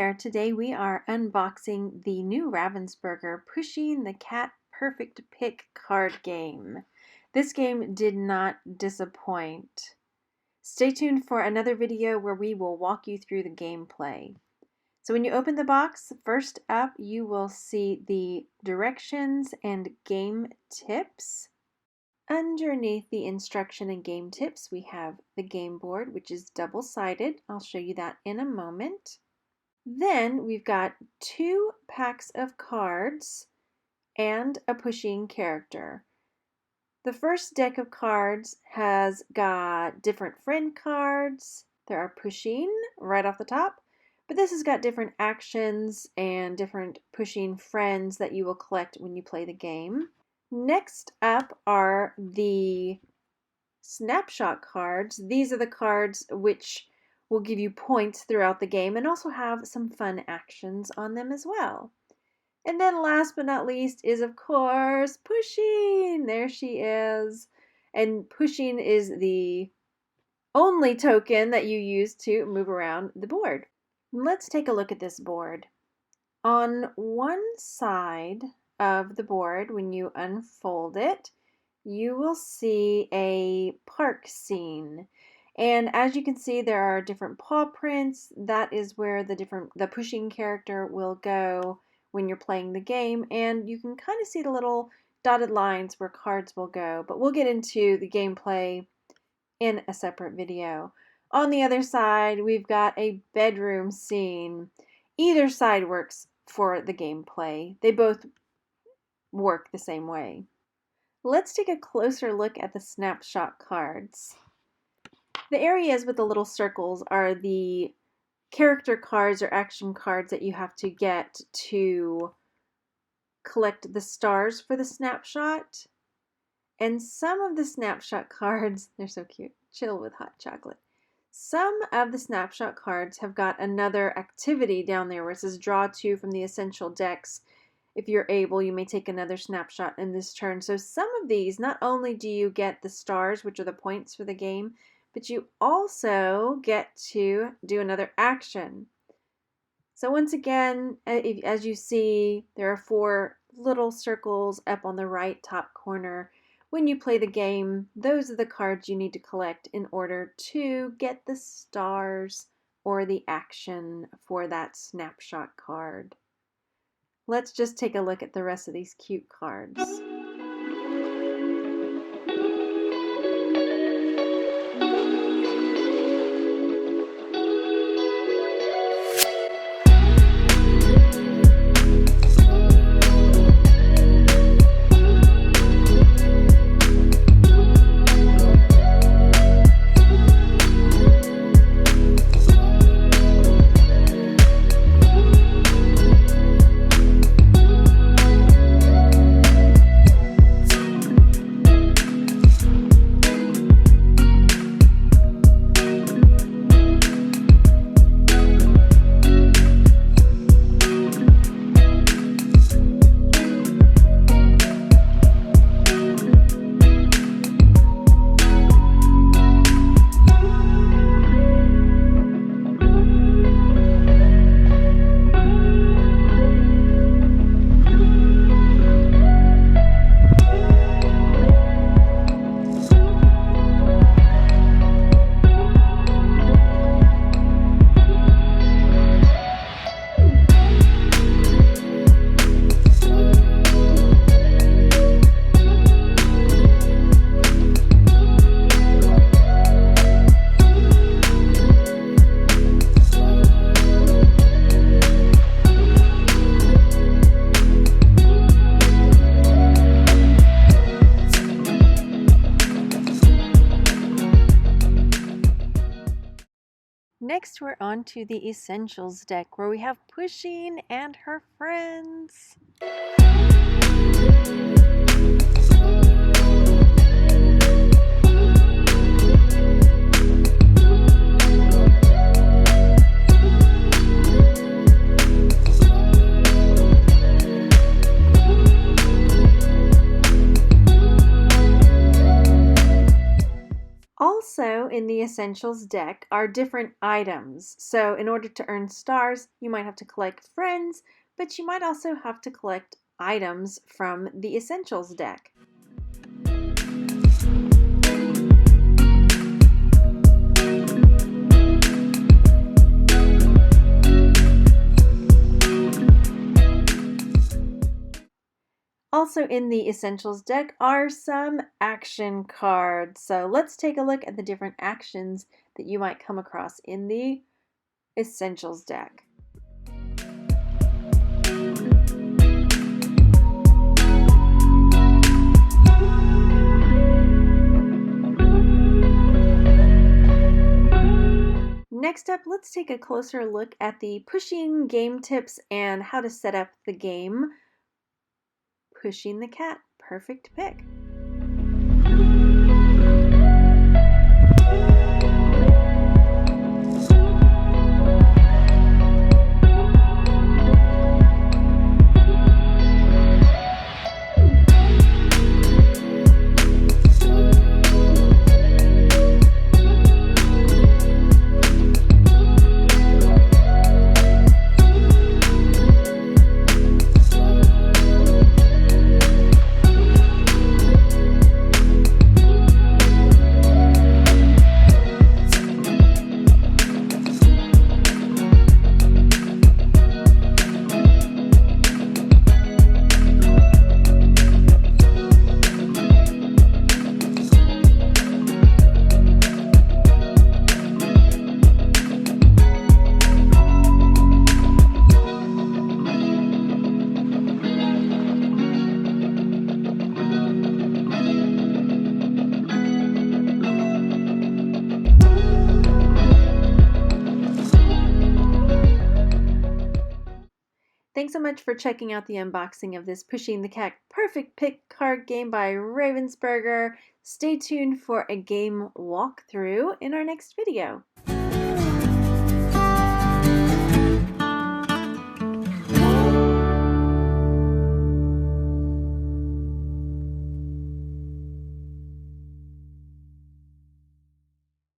there, today we are unboxing the new Ravensburger Pusheen the Cat Perfect Pick card game. This game did not disappoint. Stay tuned for another video where we will walk you through the gameplay. So when you open the box, first up you will see the directions and game tips. Underneath the instruction and game tips we have the game board, which is double-sided. I'll show you that in a moment. Then we've got 2 packs of cards and a Pusheen character. The first deck of cards has got different friend cards. There are Pusheen right off the top, but this has got different actions and different Pusheen friends that you will collect when you play the game. Next up are the snapshot cards. These are the cards which will give you points throughout the game and also have some fun actions on them as well. And then last but not least is, of course, Pusheen. There she is. And Pusheen is the only token that you use to move around the board. Let's take a look at this board. On one side of the board, when you unfold it, you will see a park scene. And as you can see, there are different paw prints. That is where the Pusheen character will go when you're playing the game. And you can kind of see the little dotted lines where cards will go. But we'll get into the gameplay in a separate video. On the other side, we've got a bedroom scene. Either side works for the gameplay. They both work the same way. Let's take a closer look at the snapshot cards. The areas with the little circles are the character cards or action cards that you have to get to collect the stars for the snapshot. And some of the snapshot cards, they're so cute, chill with hot chocolate. Some of the snapshot cards have got another activity down there where it says draw 2 from the essential decks. If you're able, you may take another snapshot in this turn. So some of these, not only do you get the stars, which are the points for the game, but you also get to do another action. So once again, as you see, there are 4 little circles up on the right top corner. When you play the game, those are the cards you need to collect in order to get the stars or the action for that snapshot card. Let's just take a look at the rest of these cute cards. Next, we're on to the Essentials deck, where we have Pusheen and her friends. Also in the Essentials deck are different items. So in order to earn stars, you might have to collect friends, but you might also have to collect items from the Essentials deck. Also in the Essentials deck are some action cards. So let's take a look at the different actions that you might come across in the Essentials deck. Next up, let's take a closer look at the Pusheen game tips and how to set up the game Pusheen the Cat Perfect Pick. Thanks so much for checking out the unboxing of this Pusheen the Cat Perfect Pick card game by Ravensburger. Stay tuned for a game walkthrough in our next video.